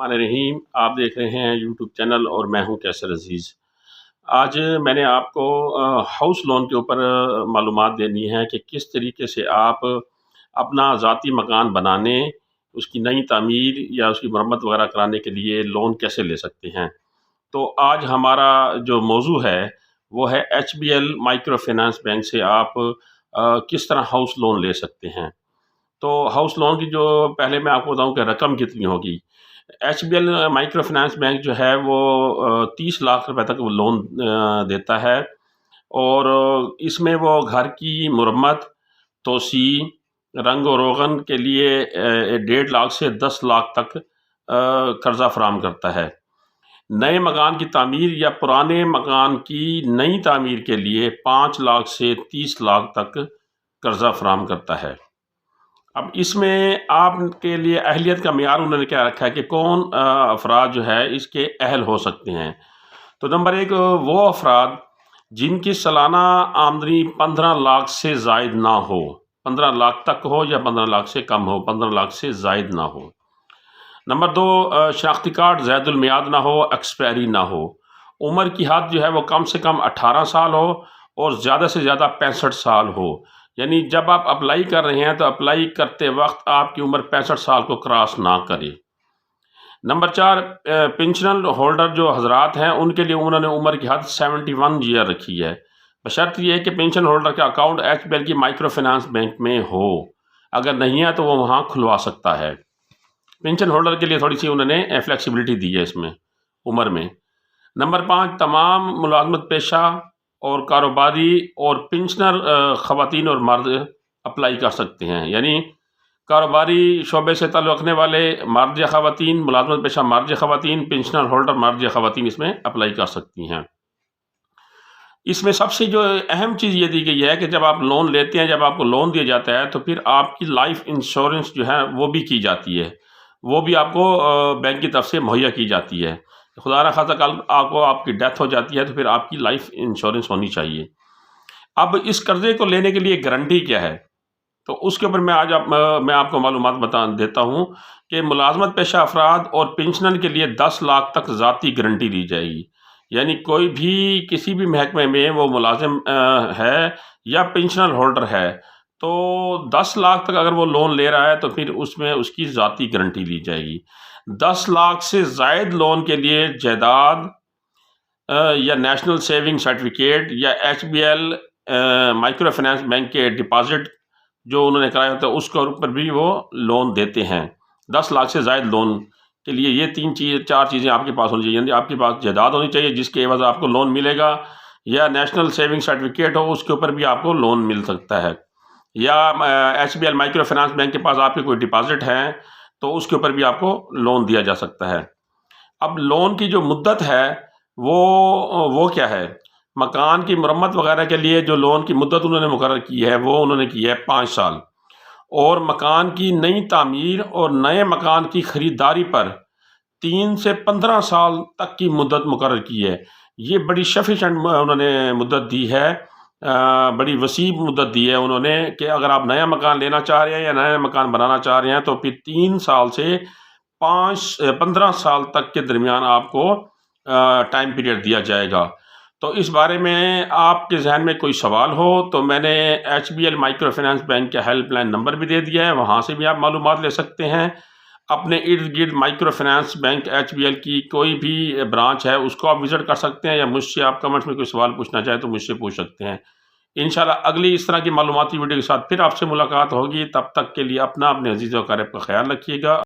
الرحمن الرحیم، آپ دیکھ رہے ہیں یوٹیوب چینل اور میں ہوں کیسر عزیز۔ آج میں نے آپ کو ہاؤس لون کے اوپر معلومات دینی ہے کہ کس طریقے سے آپ اپنا ذاتی مکان بنانے، اس کی نئی تعمیر یا اس کی مرمت وغیرہ کرانے کے لیے لون کیسے لے سکتے ہیں۔ تو آج ہمارا جو موضوع ہے وہ ہے HBL مائکرو فنانس بینک سے آپ کس طرح ہاؤس لون لے سکتے ہیں۔ تو ہاؤس لون کی جو پہلے میں آپ کو بتاؤں کہ رقم کتنی ہوگی۔ HBL مائکرو فنانس بینک جو ہے وہ 30 لاکھ روپے تک وہ لون دیتا ہے، اور اس میں وہ گھر کی مرمت، توسیع، رنگ و روغن کے لیے 1.5 لاکھ سے 10 لاکھ تک قرضہ فراہم کرتا ہے۔ نئے مکان کی تعمیر یا پرانے مکان کی نئی تعمیر کے لیے 5 لاکھ سے 30 لاکھ تک قرضہ فراہم کرتا ہے۔ اب اس میں آپ کے لیے اہلیت کا معیار انہوں نے کیا رکھا ہے کہ کون افراد جو ہے اس کے اہل ہو سکتے ہیں۔ تو نمبر 1 وہ افراد جن کی سالانہ آمدنی 15 لاکھ سے زائد نہ ہو، 15 لاکھ تک ہو یا 15 لاکھ سے کم ہو، 15 لاکھ سے زائد نہ ہو۔ نمبر 2 شناختی کارڈ زائد المیعاد نہ ہو، ایکسپائری نہ ہو۔ عمر کی حد جو ہے وہ کم سے کم 18 سال ہو اور زیادہ سے زیادہ 65 سال ہو۔ یعنی جب آپ اپلائی کر رہے ہیں تو اپلائی کرتے وقت آپ کی عمر 65 سال کو کراس نہ کرے۔ نمبر 4 پینشنر ہولڈر جو حضرات ہیں ان کے لیے انہوں نے عمر کی حد 71 ایئر رکھی ہے، بشرط یہ ہے کہ پینشن ہولڈر کا اکاؤنٹ HBL کی مائکرو فنانس بینک میں ہو۔ اگر نہیں ہے تو وہ وہاں کھلوا سکتا ہے۔ پینشن ہولڈر کے لیے تھوڑی سی انہوں نے فلیکسیبلٹی دی ہے اس میں عمر میں۔ نمبر 5 تمام ملازمت پیشہ اور کاروباری اور پینشنر خواتین اور مرد اپلائی کر سکتے ہیں، یعنی کاروباری شعبے سے تعلق رکھنے والے مرد یا خواتین، ملازمت پیشہ مرد یا خواتین، پینشنر ہولڈر مرد یا خواتین اس میں اپلائی کر سکتی ہیں۔ اس میں سب سے جو اہم چیز یہ دی گئی ہے کہ جب آپ لون لیتے ہیں، جب آپ کو لون دیا جاتا ہے تو پھر آپ کی لائف انشورنس جو ہے وہ بھی کی جاتی ہے، وہ بھی آپ کو بینک کی طرف سے مہیا کی جاتی ہے۔ خدا نہ خواستہ کل آپ کی ڈیتھ ہو جاتی ہے تو پھر آپ کی لائف انشورنس ہونی چاہیے۔ اب اس قرضے کو لینے کے لیے گارنٹی کیا ہے، تو اس کے اوپر میں آپ کو معلومات بتا دیتا ہوں کہ ملازمت پیشہ افراد اور پینشنر کے لیے 10 لاکھ تک ذاتی گارنٹی دی جائے گی۔ یعنی کوئی بھی کسی بھی محکمے میں وہ ملازم ہے یا پینشنر ہولڈر ہے تو 10 لاکھ تک اگر وہ لون لے رہا ہے تو پھر اس میں اس کی ذاتی گارنٹی لی جائے گی۔ 10 لاکھ سے زائد لون کے لیے جائیداد یا نیشنل سیونگ سرٹیفکیٹ یا HBL مائکرو فنانس بینک کے ڈپازٹ جو انہوں نے کرایا ہوتا ہے اس کے اوپر بھی وہ لون دیتے ہیں۔ 10 لاکھ سے زائد لون کے لیے یہ 4 چیزیں آپ کے پاس ہونی چاہیے، یعنی آپ کے پاس جائیداد ہونی چاہیے جس کے عوض آپ کو لون ملے گا، یا نیشنل سیونگ سرٹیفکیٹ ہو اس کے اوپر بھی آپ کو لون مل سکتا ہے، یا HBL مائکرو فنانس بینک کے پاس آپ کے کوئی ڈپازٹ ہیں تو اس کے اوپر بھی آپ کو لون دیا جا سکتا ہے۔ اب لون کی جو مدت ہے وہ کیا ہے؟ مکان کی مرمت وغیرہ کے لیے جو لون کی مدت انہوں نے مقرر کی ہے وہ انہوں نے کی ہے 5 سال، اور مکان کی نئی تعمیر اور نئے مکان کی خریداری پر 3 سے 15 سال تک کی مدت مقرر کی ہے۔ یہ بڑی سفیشینٹ انہوں نے مدت دی ہے، بڑی وسیع مدت دی ہے انہوں نے کہ اگر آپ نیا مکان لینا چاہ رہے ہیں یا نیا مکان بنانا چاہ رہے ہیں تو پھر 3 سال سے 15 سال تک کے درمیان آپ کو ٹائم پیریڈ دیا جائے گا۔ تو اس بارے میں آپ کے ذہن میں کوئی سوال ہو تو میں نے HBL مائکرو فنانس بینک کا ہیلپ لائن نمبر بھی دے دیا ہے، وہاں سے بھی آپ معلومات لے سکتے ہیں۔ اپنے ارد گرد مائکرو فنانس بینک HBL کی کوئی بھی برانچ ہے اس کو آپ وزٹ کر سکتے ہیں، یا مجھ سے آپ کمنٹس میں کوئی سوال پوچھنا چاہیں تو مجھ سے پوچھ سکتے ہیں۔ انشاءاللہ اگلی اس طرح کی معلوماتی ویڈیو کے ساتھ پھر آپ سے ملاقات ہوگی، تب تک کے لیے اپنے عزیز و اقارب کا خیال رکھیے گا۔